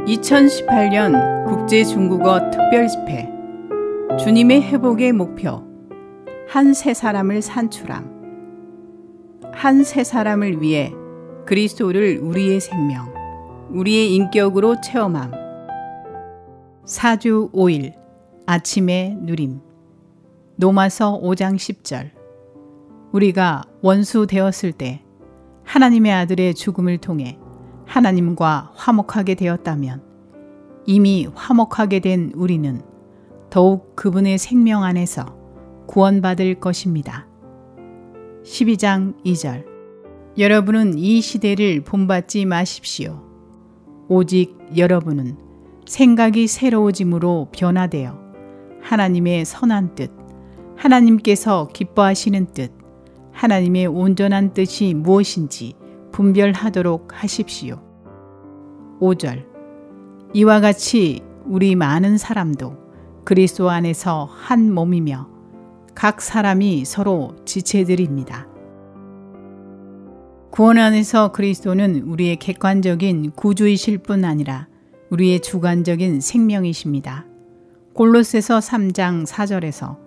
2018년 국제중국어 특별집회 주님의 회복의 목표 한 세 사람을 산출함. 한 세 사람을 위해 그리스도를 우리의 생명, 우리의 인격으로 체험함. 4주 5일 아침의 누림. 로마서 5장 10절. 우리가 원수 되었을 때 하나님의 아들의 죽음을 통해 하나님과 화목하게 되었다면 이미 화목하게 된 우리는 더욱 그분의 생명 안에서 구원받을 것입니다. 12장 2절. 여러분은 이 시대를 본받지 마십시오. 오직 여러분은 생각이 새로워짐으로 변화되어 하나님의 선한 뜻, 하나님께서 기뻐하시는 뜻, 하나님의 온전한 뜻이 무엇인지 분별하도록 하십시오. 5절. 이와 같이 우리 많은 사람도 그리스도 안에서 한 몸이며 각 사람이 서로 지체들입니다. 구원 안에서 그리스도는 우리의 객관적인 구주이실 뿐 아니라 우리의 주관적인 생명이십니다. 골로새서 3장 4절에서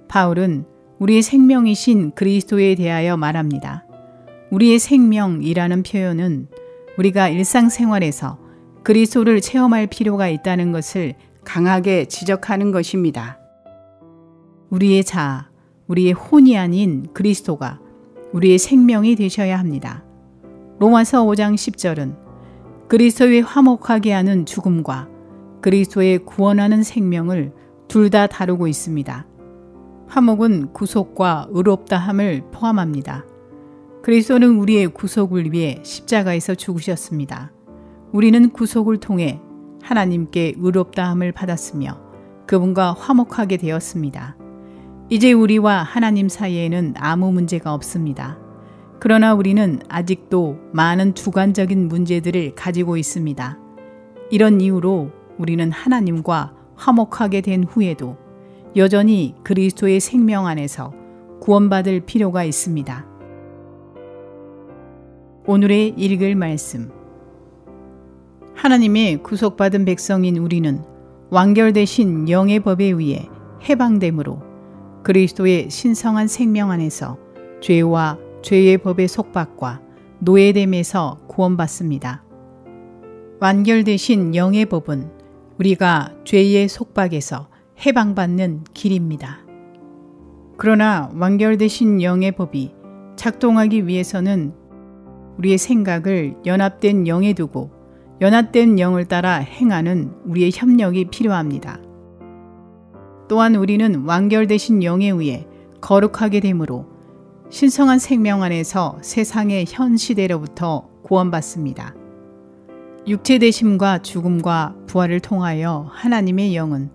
바울은 우리의 생명이신 그리스도에 대하여 말합니다. 우리의 생명이라는 표현은 우리가 일상생활에서 그리스도를 체험할 필요가 있다는 것을 강하게 지적하는 것입니다. 우리의 자아, 우리의 혼이 아닌 그리스도가 우리의 생명이 되셔야 합니다. 로마서 5장 10절은 그리스도의 화목하게 하는 죽음과 그리스도의 구원하는 생명을 둘 다 다루고 있습니다. 화목은 구속과 의롭다함을 포함합니다. 그리스도는 우리의 구속을 위해 십자가에서 죽으셨습니다. 우리는 구속을 통해 하나님께 의롭다함을 받았으며 그분과 화목하게 되었습니다. 이제 우리와 하나님 사이에는 아무 문제가 없습니다. 그러나 우리는 아직도 많은 주관적인 문제들을 가지고 있습니다. 이런 이유로 우리는 하나님과 화목하게 된 후에도 여전히 그리스도의 생명 안에서 구원받을 필요가 있습니다. 오늘의 읽을 말씀. 하나님의 구속받은 백성인 우리는 완결되신 영의 법에 의해 해방됨으로 그리스도의 신성한 생명 안에서 죄와 죄의 법의 속박과 노예됨에서 구원받습니다. 완결되신 영의 법은 우리가 죄의 속박에서 해방받는 길입니다. 그러나 완결되신 영의 법이 작동하기 위해서는 우리의 생각을 연합된 영에 두고 연합된 영을 따라 행하는 우리의 협력이 필요합니다. 또한 우리는 완결되신 영에 의해 거룩하게 되므로 신성한 생명 안에서 세상의 현 시대로부터 구원받습니다. 육체되심과 죽음과 부활을 통하여 하나님의 영은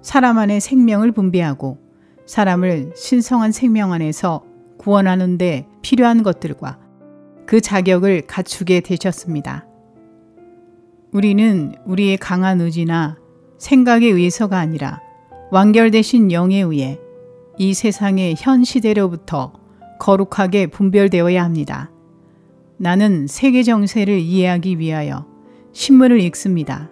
사람 안에 생명을 분배하고 사람을 신성한 생명 안에서 구원하는 데 필요한 것들과 그 자격을 갖추게 되셨습니다. 우리는 우리의 강한 의지나 생각에 의해서가 아니라 완결되신 영에 의해 이 세상의 현 시대로부터 거룩하게 분별되어야 합니다. 나는 세계 정세를 이해하기 위하여 신문을 읽습니다.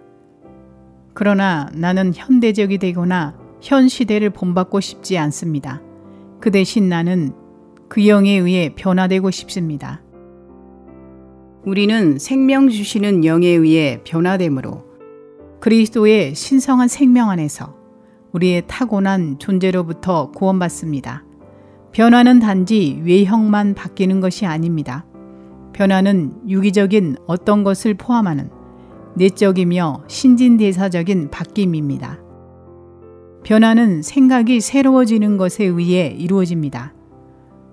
그러나 나는 현대적이 되거나 현 시대를 본받고 싶지 않습니다. 그 대신 나는 그 영에 의해 변화되고 싶습니다. 우리는 생명 주시는 영에 의해 변화되므로 그리스도의 신성한 생명 안에서 우리의 타고난 존재로부터 구원받습니다. 변화는 단지 외형만 바뀌는 것이 아닙니다. 변화는 유기적인 어떤 것을 포함하는 내적이며 신진대사적인 바뀜입니다. 변화는 생각이 새로워지는 것에 의해 이루어집니다.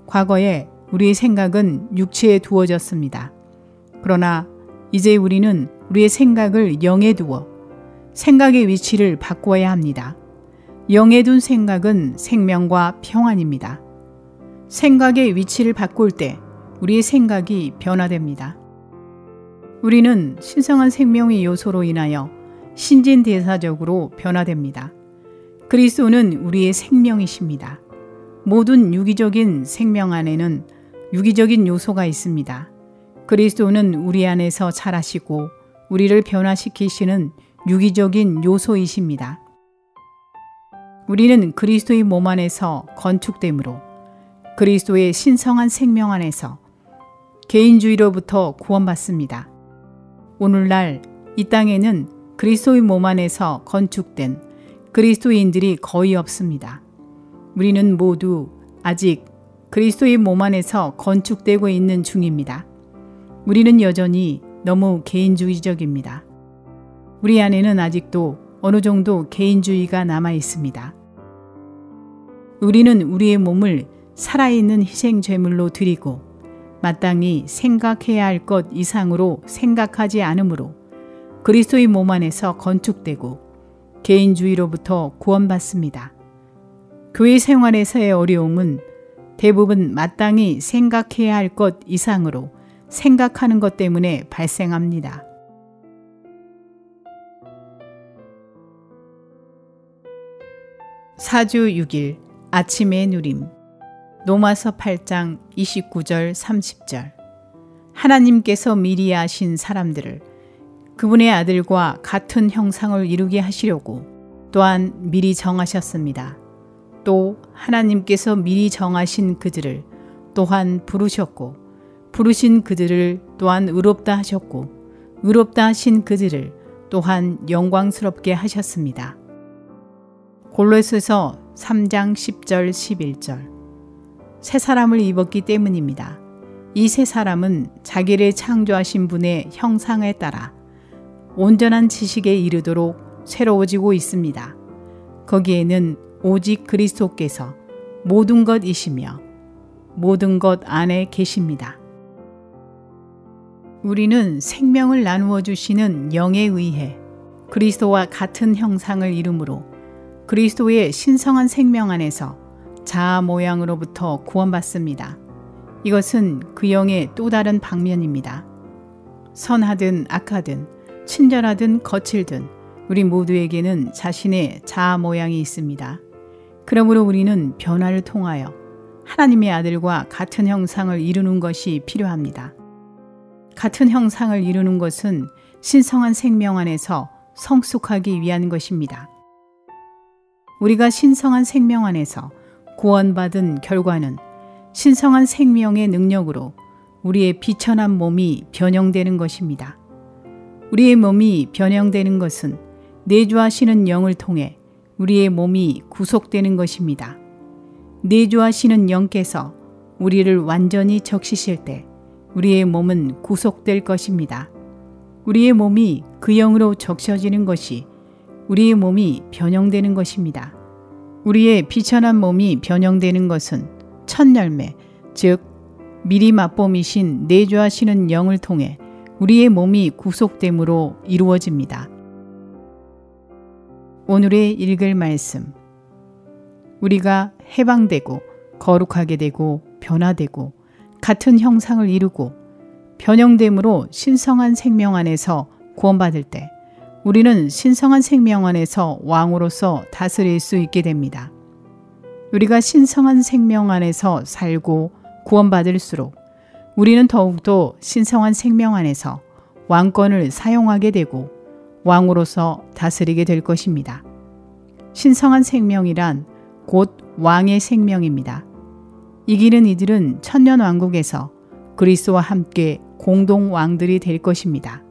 과거에 우리의 생각은 육체에 두어졌습니다. 그러나 이제 우리는 우리의 생각을 영에 두어 생각의 위치를 바꾸어야 합니다. 영에 둔 생각은 생명과 평안입니다. 생각의 위치를 바꿀 때 우리의 생각이 변화됩니다. 우리는 신성한 생명의 요소로 인하여 신진대사적으로 변화됩니다. 그리스도는 우리의 생명이십니다. 모든 유기적인 생명 안에는 유기적인 요소가 있습니다. 그리스도는 우리 안에서 자라시고 우리를 변화시키시는 유기적인 요소이십니다. 우리는 그리스도의 몸 안에서 건축됨으로 그리스도의 신성한 생명 안에서 개인주의로부터 구원받습니다. 오늘날 이 땅에는 그리스도의 몸 안에서 건축된 그리스도인들이 거의 없습니다. 우리는 모두 아직 그리스도의 몸 안에서 건축되고 있는 중입니다. 우리는 여전히 너무 개인주의적입니다. 우리 안에는 아직도 어느 정도 개인주의가 남아 있습니다. 우리는 우리의 몸을 살아있는 희생제물로 드리고 마땅히 생각해야 할 것 이상으로 생각하지 않으므로 그리스도의 몸 안에서 건축되고 개인주의로부터 구원받습니다. 교회 생활에서의 어려움은 대부분 마땅히 생각해야 할 것 이상으로 생각하는 것 때문에 발생합니다. 사주 6일 아침의 누림. 로마서 8장 29절 30절. 하나님께서 미리 아신 사람들을 그분의 아들과 같은 형상을 이루게 하시려고 또한 미리 정하셨습니다. 또 하나님께서 미리 정하신 그들을 또한 부르셨고 부르신 그들을 또한 의롭다 하셨고 의롭다 하신 그들을 또한 영광스럽게 하셨습니다. 골로새서 3장 10절 11절. 새 사람을 입었기 때문입니다. 이 새 사람은 자기를 창조하신 분의 형상에 따라 온전한 지식에 이르도록 새로워지고 있습니다. 거기에는 오직 그리스도께서 모든 것이시며 모든 것 안에 계십니다. 우리는 생명을 나누어 주시는 영에 의해 그리스도와 같은 형상을 이루므로 그리스도의 신성한 생명 안에서 자아 모양으로부터 구원받습니다. 이것은 그 영의 또 다른 방면입니다. 선하든 악하든 친절하든 거칠든 우리 모두에게는 자신의 자아 모양이 있습니다. 그러므로 우리는 변화를 통하여 하나님의 아들과 같은 형상을 이루는 것이 필요합니다. 같은 형상을 이루는 것은 신성한 생명 안에서 성숙하기 위한 것입니다. 우리가 신성한 생명 안에서 구원받은 결과는 신성한 생명의 능력으로 우리의 비천한 몸이 변형되는 것입니다. 우리의 몸이 변형되는 것은 내주하시는 영을 통해 우리의 몸이 구속되는 것입니다. 내주하시는 영께서 우리를 완전히 적시실 때 우리의 몸은 구속될 것입니다. 우리의 몸이 그 영으로 적셔지는 것이 우리의 몸이 변형되는 것입니다. 우리의 비천한 몸이 변형되는 것은 첫 열매, 즉 미리 맛봄이신 내주하시는 영을 통해 우리의 몸이 구속됨으로 이루어집니다. 오늘의 읽을 말씀. 우리가 해방되고 거룩하게 되고 변화되고 같은 형상을 이루고 변형됨으로 신성한 생명 안에서 구원받을 때 우리는 신성한 생명 안에서 왕으로서 다스릴 수 있게 됩니다. 우리가 신성한 생명 안에서 살고 구원받을수록 우리는 더욱더 신성한 생명 안에서 왕권을 사용하게 되고 왕으로서 다스리게 될 것입니다. 신성한 생명이란 곧 왕의 생명입니다. 이기는 이들은 천년왕국에서 그리스도와 함께 공동 왕들이 될 것입니다.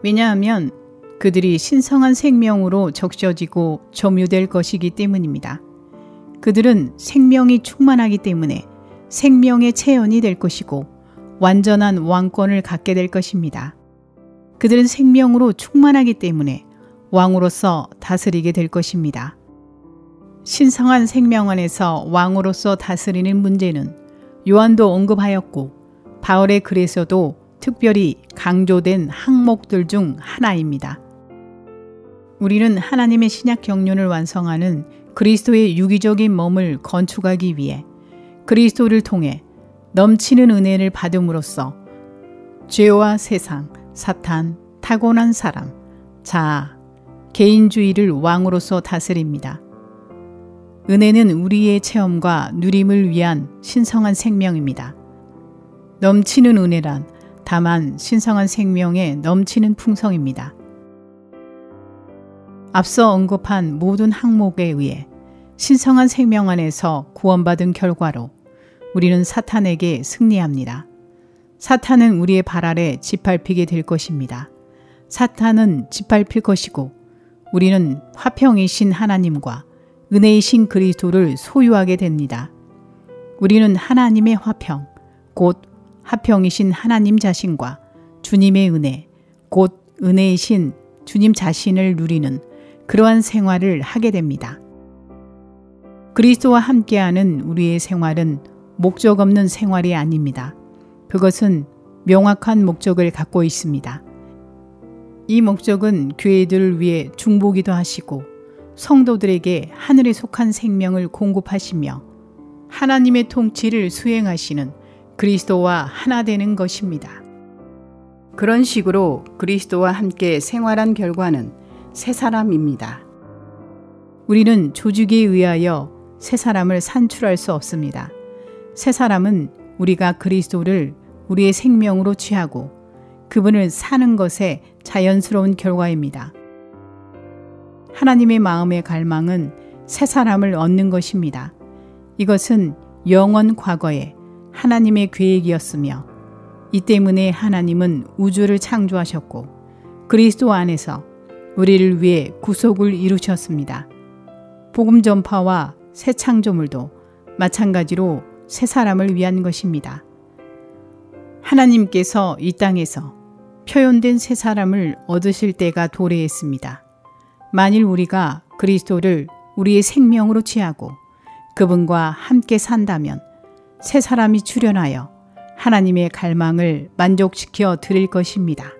왜냐하면 그들이 신성한 생명으로 적셔지고 점유될 것이기 때문입니다. 그들은 생명이 충만하기 때문에 생명의 체현이 될 것이고 완전한 왕권을 갖게 될 것입니다. 그들은 생명으로 충만하기 때문에 왕으로서 다스리게 될 것입니다. 신성한 생명 안에서 왕으로서 다스리는 문제는 요한도 언급하였고 바울의 글에서도 특별히 강조된 항목들 중 하나입니다. 우리는 하나님의 신약 경륜을 완성하는 그리스도의 유기적인 몸을 건축하기 위해 그리스도를 통해 넘치는 은혜를 받음으로써 죄와 세상, 사탄, 타고난 사람, 자아, 개인주의를 왕으로서 다스립니다. 은혜는 우리의 체험과 누림을 위한 신성한 생명입니다. 넘치는 은혜란 다만 신성한 생명에 넘치는 풍성입니다. 앞서 언급한 모든 항목에 의해 신성한 생명 안에서 구원받은 결과로 우리는 사탄에게 승리합니다. 사탄은 우리의 발 아래 짓밟히게 될 것입니다. 사탄은 짓밟힐 것이고 우리는 화평이신 하나님과 은혜이신 그리스도를 소유하게 됩니다. 우리는 하나님의 화평, 곧 화평이신 하나님 자신과 주님의 은혜, 곧 은혜이신 주님 자신을 누리는 그러한 생활을 하게 됩니다. 그리스도와 함께하는 우리의 생활은 목적 없는 생활이 아닙니다. 그것은 명확한 목적을 갖고 있습니다. 이 목적은 교회들을 위해 중보기도 하시고 성도들에게 하늘에 속한 생명을 공급하시며 하나님의 통치를 수행하시는 그리스도와 하나 되는 것입니다. 그런 식으로 그리스도와 함께 생활한 결과는 새 사람입니다. 우리는 조직에 의하여 새 사람을 산출할 수 없습니다. 새 사람은 우리가 그리스도를 우리의 생명으로 취하고 그분을 사는 것의 자연스러운 결과입니다. 하나님의 마음의 갈망은 새 사람을 얻는 것입니다. 이것은 영원 과거에 하나님의 계획이었으며 이 때문에 하나님은 우주를 창조하셨고 그리스도 안에서 우리를 위해 구속을 이루셨습니다. 복음 전파와 새 창조물도 마찬가지로 새 사람을 위한 것입니다. 하나님께서 이 땅에서 표현된 새 사람을 얻으실 때가 도래했습니다. 만일 우리가 그리스도를 우리의 생명으로 취하고 그분과 함께 산다면 새 사람이 출현하여 하나님의 갈망을 만족시켜 드릴 것입니다.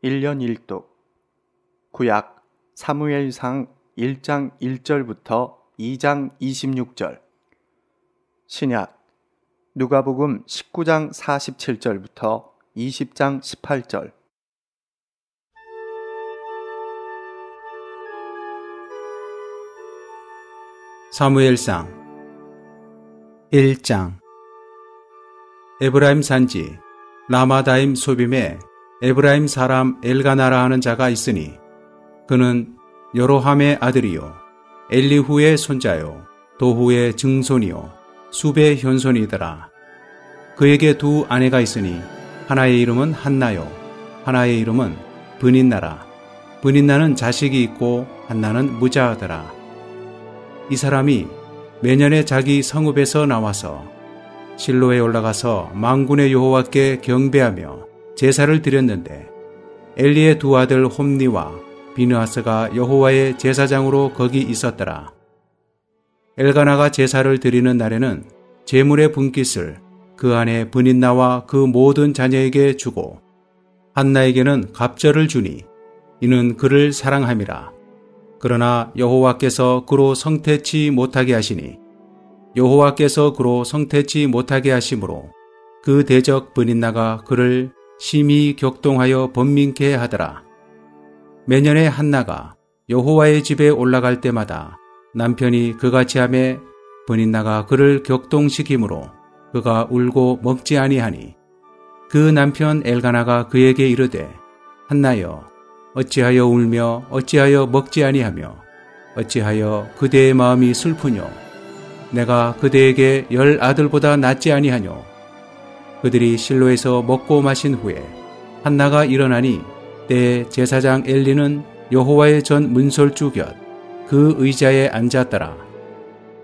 (1년 1독) 구약 사무엘상 1장 1절부터 2장 26절, 신약 누가복음 19장 47절부터 20장 18절. 사무엘상 1장. 에브라임 산지 라마다임 소빔에 에브라임 사람 엘가나라 하는 자가 있으니 그는 여로함의 아들이요 엘리후의 손자요 도후의 증손이요 수베의 현손이더라. 그에게 두 아내가 있으니 하나의 이름은 한나요 하나의 이름은 브닌나라. 브닌나는 자식이 있고 한나는 무자하더라. 이 사람이 매년에 자기 성읍에서 나와서 실로에 올라가서 만군의 여호와께 경배하며 제사를 드렸는데 엘리의 두 아들 홈니와 비느하스가 여호와의 제사장으로 거기 있었더라. 엘가나가 제사를 드리는 날에는 제물의 분깃을 그 안에 브닌나와 그 모든 자녀에게 주고 한나에게는 갑절을 주니 이는 그를 사랑함이라. 그러나 여호와께서 그로 성태치 못하게 하시니 여호와께서 그로 성태치 못하게 하심으로 그 대적 브닌나가 그를 심히 격동하여 번민케 하더라. 매년에 한나가 여호와의 집에 올라갈 때마다 남편이 그같이 하매 브닌나가 그를 격동시키므로 그가 울고 먹지 아니하니 그 남편 엘가나가 그에게 이르되 한나여 어찌하여 울며 어찌하여 먹지 아니하며 어찌하여 그대의 마음이 슬프뇨. 내가 그대에게 10 아들보다 낫지 아니하뇨. 그들이 실로에서 먹고 마신 후에 한나가 일어나니 때에 제사장 엘리는 여호와의 전 문설주 곁 그 의자에 앉았더라.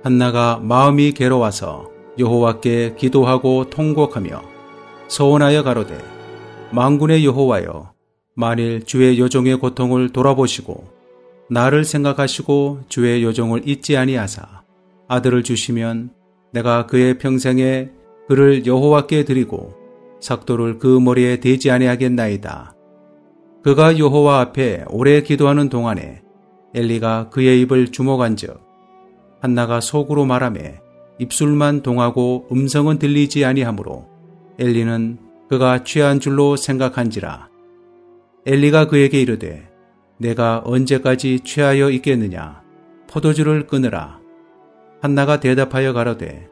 한나가 마음이 괴로워서 여호와께 기도하고 통곡하며 서원하여 가로되 만군의 여호와여 만일 주의 여종의 고통을 돌아보시고 나를 생각하시고 주의 여종을 잊지 아니하사 아들을 주시면 내가 그의 평생에 그를 여호와께 드리고 삭도를 그 머리에 대지 아니하겠나이다. 그가 여호와 앞에 오래 기도하는 동안에 엘리가 그의 입을 주목한즉 한나가 속으로 말하매 입술만 동하고 음성은 들리지 아니하므로 엘리는 그가 취한 줄로 생각한지라. 엘리가 그에게 이르되 내가 언제까지 취하여 있겠느냐. 포도주를 끊으라. 한나가 대답하여 가로되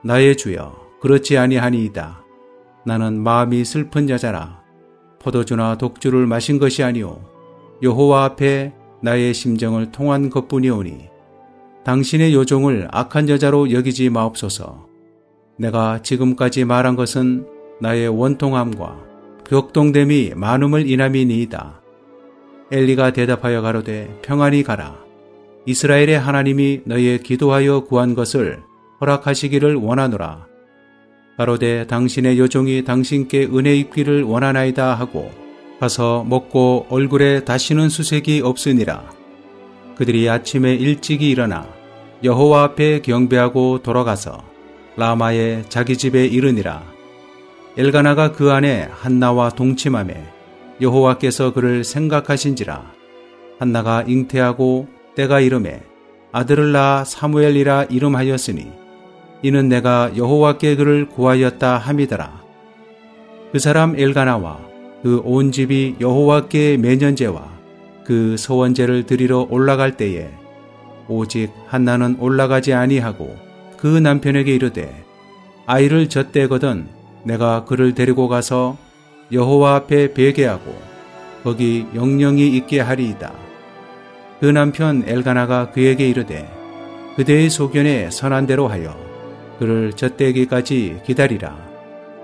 나의 주여 그렇지 아니하니이다. 나는 마음이 슬픈 여자라. 포도주나 독주를 마신 것이 아니오 여호와 앞에 나의 심정을 통한 것뿐이오니 당신의 요종을 악한 여자로 여기지 마옵소서. 내가 지금까지 말한 것은 나의 원통함과 격동됨이 많음을 인함이니이다. 엘리가 대답하여 가로되 평안히 가라. 이스라엘의 하나님이 너의 기도하여 구한 것을 허락하시기를 원하노라. 가로되 당신의 요종이 당신께 은혜 입기를 원하나이다 하고 가서 먹고 얼굴에 다시는 수색이 없으니라. 그들이 아침에 일찍이 일어나 여호와 앞에 경배하고 돌아가서 라마의 자기 집에 이르니라. 엘가나가 그 안에 한나와 동침하매 여호와께서 그를 생각하신지라. 한나가 잉태하고 때가 이르매 아들을 낳아 사무엘이라 이름하였으니 이는 내가 여호와께 그를 구하였다 함이더라. 그 사람 엘가나와 그 온 집이 여호와께 매년제와 그 서원제를 드리러 올라갈 때에 오직 한나는 올라가지 아니하고 그 남편에게 이르되 아이를 젖대거든 내가 그를 데리고 가서 여호와 앞에 베개하고 거기 영영이 있게 하리이다. 그 남편 엘가나가 그에게 이르되 그대의 소견에 선한 대로 하여 그를 젖대기까지 기다리라.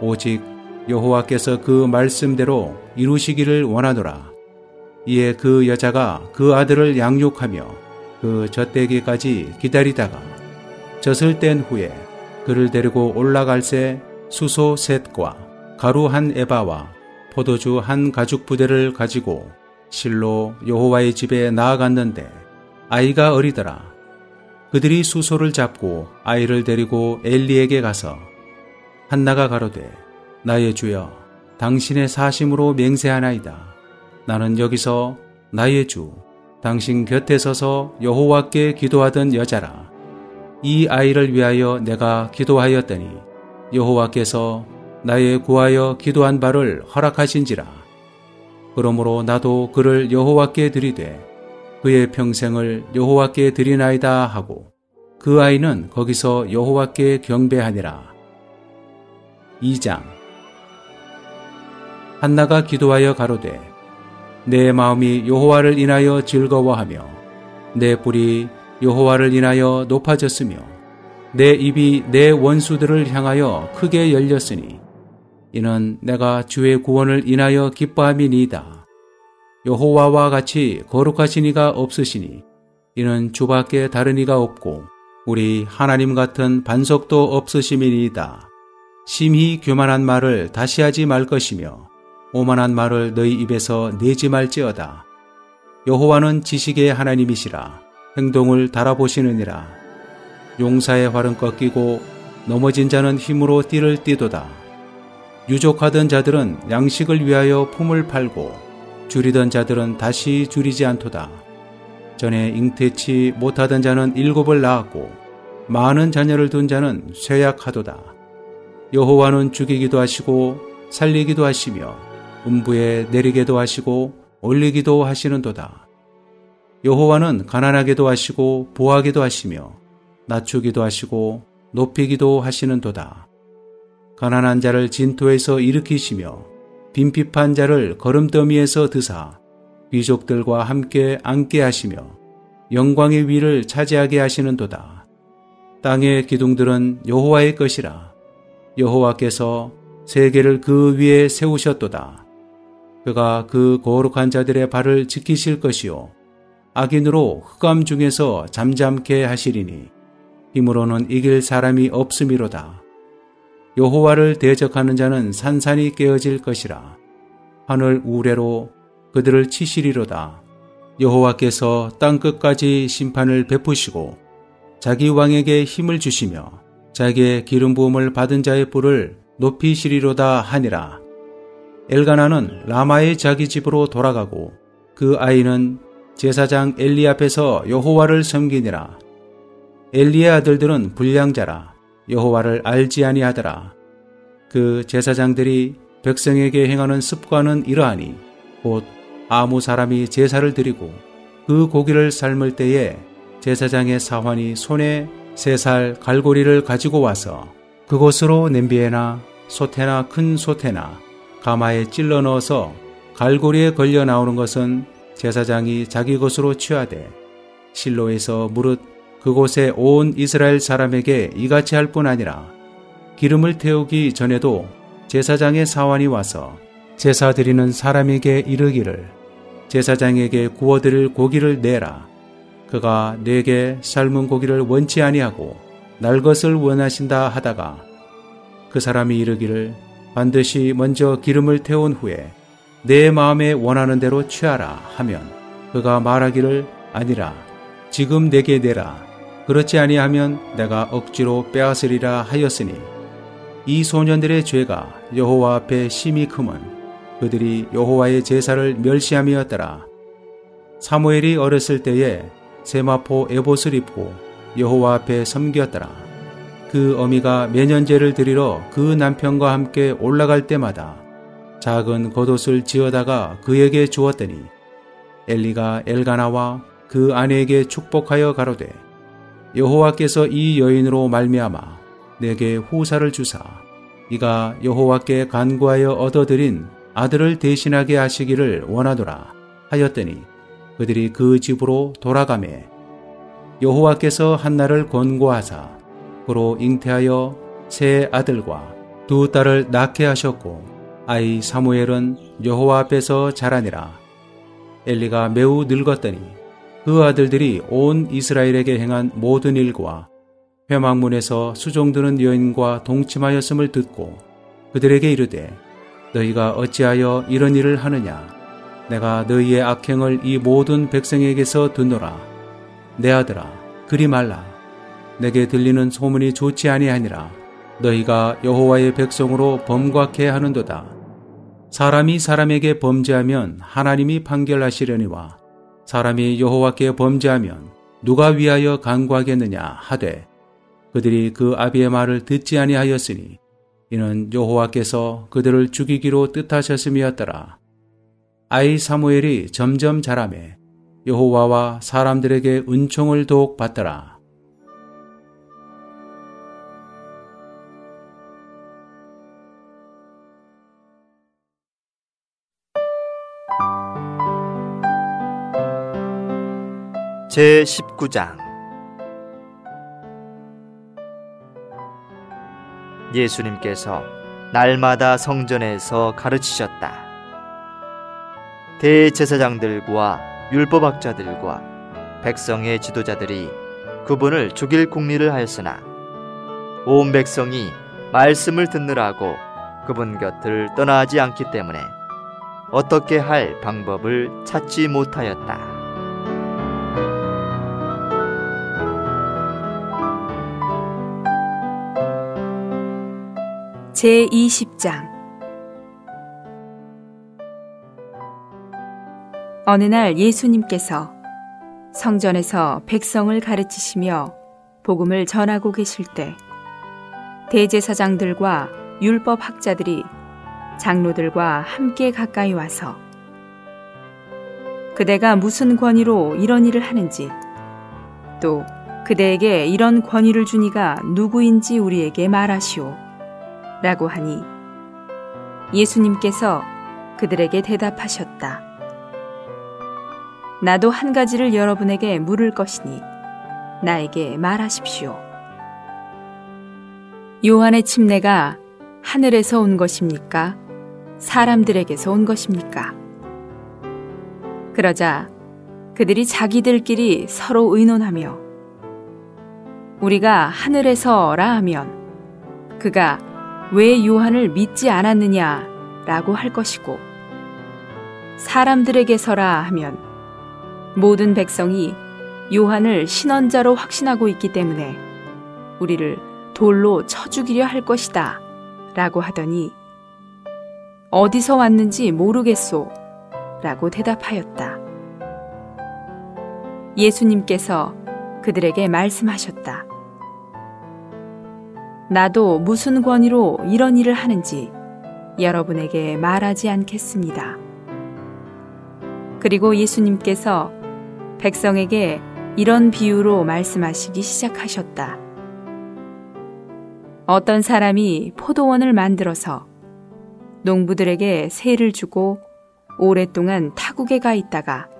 오직 여호와께서 그 말씀대로 이루시기를 원하노라. 이에 그 여자가 그 아들을 양육하며 그 젖대기까지 기다리다가 젖을 뗀 후에 그를 데리고 올라갈새 수소 셋과 가루 한 에바와 포도주 한 가죽 부대를 가지고 실로 여호와의 집에 나아갔는데 아이가 어리더라. 그들이 수소를 잡고 아이를 데리고 엘리에게 가서 한나가 가로되 나의 주여 당신의 사심으로 맹세하나이다. 나는 여기서 나의 주 당신 곁에 서서 여호와께 기도하던 여자라. 이 아이를 위하여 내가 기도하였더니 여호와께서 나의 구하여 기도한 바를 허락하신지라. 그러므로 나도 그를 여호와께 드리되 그의 평생을 여호와께 드리나이다 하고 그 아이는 거기서 여호와께 경배하니라. 2장. 한나가 기도하여 가로되 내 마음이 여호와를 인하여 즐거워하며 내 뿔이 여호와를 인하여 높아졌으며 내 입이 내 원수들을 향하여 크게 열렸으니 이는 내가 주의 구원을 인하여 기뻐함이니이다. 여호와와 같이 거룩하신 이가 없으시니 이는 주밖에 다른 이가 없고 우리 하나님 같은 반석도 없으심이니이다. 심히 교만한 말을 다시 하지 말 것이며 오만한 말을 너희 입에서 내지 말지어다. 여호와는 지식의 하나님이시라. 행동을 달아보시느니라. 용사의 활은 꺾이고 넘어진 자는 힘으로 띠를 띠도다. 유족하던 자들은 양식을 위하여 품을 팔고 줄이던 자들은 다시 줄이지 않도다. 전에 잉태치 못하던 자는 7을 낳았고 많은 자녀를 둔 자는 쇠약하도다. 여호와는 죽이기도 하시고 살리기도 하시며 음부에 내리게도 하시고 올리기도 하시는도다. 여호와는 가난하게도 하시고 부하게도 하시며 낮추기도 하시고 높이기도 하시는도다. 가난한 자를 진토에서 일으키시며 빈핍한 자를 거름더미에서 드사 귀족들과 함께 앉게 하시며 영광의 위를 차지하게 하시는도다. 땅의 기둥들은 여호와의 것이라. 여호와께서 세계를 그 위에 세우셨도다. 그가 그 거룩한 자들의 발을 지키실 것이요 악인으로 흑암 중에서 잠잠케 하시리니 힘으로는 이길 사람이 없음이로다. 여호와를 대적하는 자는 산산이 깨어질 것이라. 하늘 우레로 그들을 치시리로다. 여호와께서 땅끝까지 심판을 베푸시고 자기 왕에게 힘을 주시며 자기의 기름 부음을 받은 자의 뿔을 높이시리로다 하니라. 엘가나는 라마의 자기 집으로 돌아가고 그 아이는 제사장 엘리 앞에서 여호와를 섬기니라. 엘리의 아들들은 불량자라. 여호와를 알지 아니하더라. 그 제사장들이 백성에게 행하는 습관은 이러하니 곧 아무 사람이 제사를 드리고 그 고기를 삶을 때에 제사장의 사환이 손에 3살 갈고리를 가지고 와서 그곳으로 냄비에나 솥에나 큰 솥에나 가마에 찔러 넣어서 갈고리에 걸려 나오는 것은 제사장이 자기 것으로 취하되 실로에서 무릇 그곳에 온 이스라엘 사람에게 이같이 할 뿐 아니라 기름을 태우기 전에도 제사장의 사환이 와서 제사 드리는 사람에게 이르기를 제사장에게 구워드릴 고기를 내라. 그가 내게 삶은 고기를 원치 아니하고 날 것을 원하신다 하다가 그 사람이 이르기를 반드시 먼저 기름을 태운 후에 내 마음에 원하는 대로 취하라 하면 그가 말하기를 아니라 지금 내게 내라. 그렇지 아니하면 내가 억지로 빼앗으리라 하였으니 이 소년들의 죄가 여호와 앞에 심히 크면 그들이 여호와의 제사를 멸시함이었더라. 사무엘이 어렸을 때에 세마포 에봇을 입고 여호와 앞에 섬겼더라. 그 어미가 매년제를 드리러 그 남편과 함께 올라갈 때마다 작은 겉옷을 지어다가 그에게 주었더니 엘리가 엘가나와 그 아내에게 축복하여 가로되 여호와께서 이 여인으로 말미암아 내게 후사를 주사 이가 여호와께 간구하여 얻어들인 아들을 대신하게 하시기를 원하노라 하였더니 그들이 그 집으로 돌아가매 여호와께서 한나를 권고하사 그로 잉태하여 세 아들과 두 딸을 낳게 하셨고 아이 사무엘은 여호와 앞에서 자라니라. 엘리가 매우 늙었더니 그 아들들이 온 이스라엘에게 행한 모든 일과 회막문에서 수종드는 여인과 동침하였음을 듣고 그들에게 이르되 너희가 어찌하여 이런 일을 하느냐. 내가 너희의 악행을 이 모든 백성에게서 듣노라. 내 아들아 그리 말라. 내게 들리는 소문이 좋지 아니하니라. 너희가 여호와의 백성으로 범곽해 하는도다. 사람이 사람에게 범죄하면 하나님이 판결하시려니와 사람이 여호와께 범죄하면 누가 위하여 간구하겠느냐 하되 그들이 그 아비의 말을 듣지 아니하였으니 이는 여호와께서 그들을 죽이기로 뜻하셨음이었더라. 아이 사무엘이 점점 자라매 여호와와 사람들에게 은총을 더욱 받더라. 제19장 예수님께서 날마다 성전에서 가르치셨다. 대제사장들과 율법학자들과 백성의 지도자들이 그분을 죽일 궁리를 하였으나 온 백성이 말씀을 듣느라고 그분 곁을 떠나지 않기 때문에 어떻게 할 방법을 찾지 못하였다. 제20장 어느 날 예수님께서 성전에서 백성을 가르치시며 복음을 전하고 계실 때 대제사장들과 율법학자들이 장로들과 함께 가까이 와서 그대가 무슨 권위로 이런 일을 하는지 또 그대에게 이런 권위를 준 이가 누구인지 우리에게 말하시오 라고 하니 예수님께서 그들에게 대답하셨다. 나도 한 가지를 여러분에게 물을 것이니 나에게 말하십시오. 요한의 침례가 하늘에서 온 것입니까? 사람들에게서 온 것입니까? 그러자 그들이 자기들끼리 서로 의논하며 우리가 하늘에서라 하면 그가 왜 요한을 믿지 않았느냐라고 할 것이고 사람들에게서라 하면 모든 백성이 요한을 신언자로 확신하고 있기 때문에 우리를 돌로 쳐 죽이려 할 것이다 라고 하더니 어디서 왔는지 모르겠소 라고 대답하였다. 예수님께서 그들에게 말씀하셨다. 나도 무슨 권위로 이런 일을 하는지 여러분에게 말하지 않겠습니다. 그리고 예수님께서 백성에게 이런 비유로 말씀하시기 시작하셨다. 어떤 사람이 포도원을 만들어서 농부들에게 세를 주고 오랫동안 타국에 가 있다가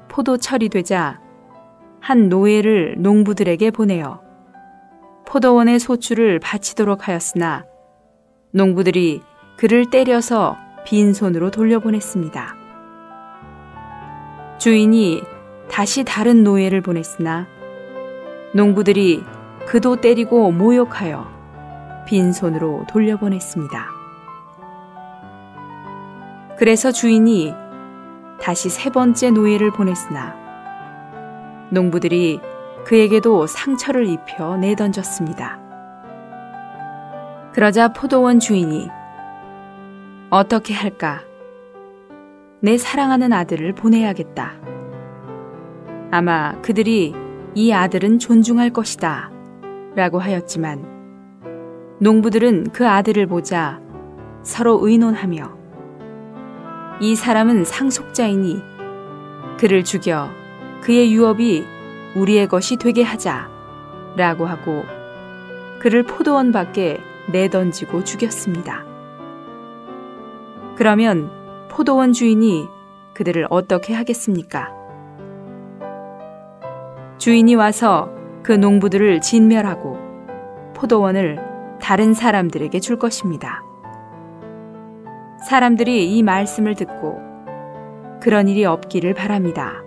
포도철이 되자 한 노예를 농부들에게 보내어 포도원의 소출을 바치도록 하였으나 농부들이 그를 때려서 빈손으로 돌려보냈습니다. 주인이 다시 다른 노예를 보냈으나 농부들이 그도 때리고 모욕하여 빈손으로 돌려보냈습니다. 그래서 주인이 다시 세 번째 노예를 보냈으나 농부들이 그에게도 상처를 입혀 내던졌습니다. 그러자 포도원 주인이 어떻게 할까? 내 사랑하는 아들을 보내야겠다. 아마 그들이 이 아들은 존중할 것이다 라고 하였지만 농부들은 그 아들을 보자 서로 의논하며 이 사람은 상속자이니 그를 죽여 그의 유업이 우리의 것이 되게 하자 라고 하고 그를 포도원 밖에 내던지고 죽였습니다. 그러면 포도원 주인이 그들을 어떻게 하겠습니까? 주인이 와서 그 농부들을 진멸하고 포도원을 다른 사람들에게 줄 것입니다. 사람들이 이 말씀을 듣고 그런 일이 없기를 바랍니다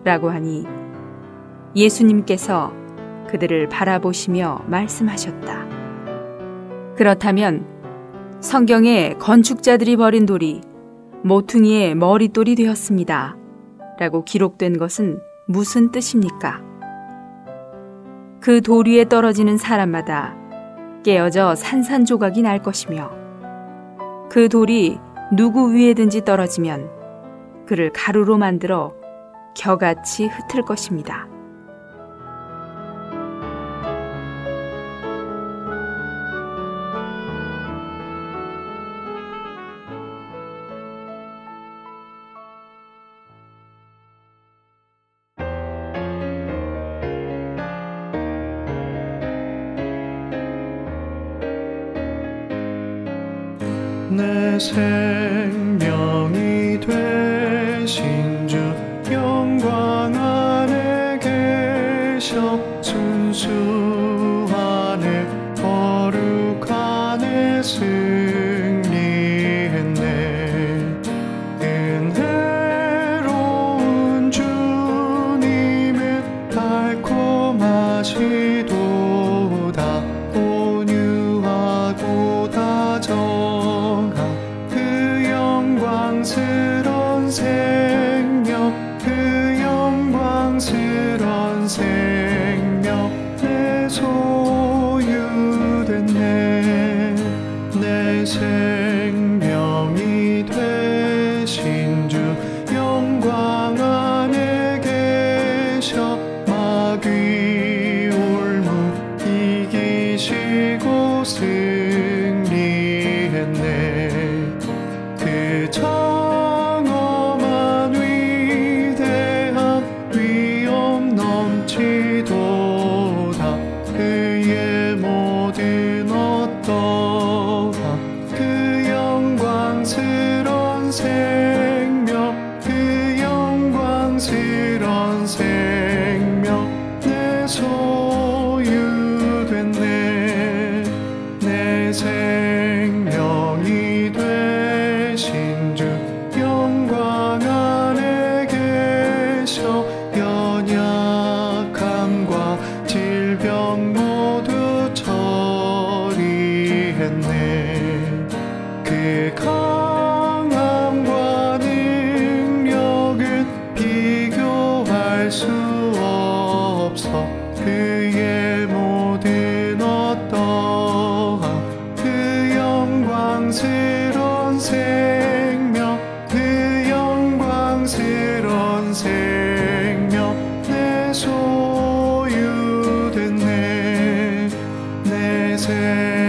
라고 하니 예수님께서 그들을 바라보시며 말씀하셨다. 그렇다면 성경에 건축자들이 버린 돌이 모퉁이의 머릿돌이 되었습니다 라고 기록된 것은 무슨 뜻입니까? 그 돌 위에 떨어지는 사람마다 깨어져 산산조각이 날 것이며 그 돌이 누구 위에든지 떨어지면 그를 가루로 만들어 겨같이 흩을 것입니다. 내 생명이 되신 주 영광 안에 계셔 순수하네 거룩하네 승리했네 은혜로운 주님은 달콤하시도다 온유하고 다정한 그 영광스런 생명 그 영광스런 생명 내 소유됐네 내 생명이 되신 주 영광 안에 계셔 마귀 올무 이기시고 승리했네 그 장엄한 위대한 위엄 넘치도다 그의 모든 어떠한 그 영광스런 생명 그 영광스런 생명 내 소유됐네 내 생명이 되신 주 영광 안에 계셔 연약함과 질병 모두 처리했네 그 강함과 능력은 비교할 수 없어 그의 모든 어떠한 그 영광스런 생명 그 영광스런 생명 내 소유됐네 내 생명이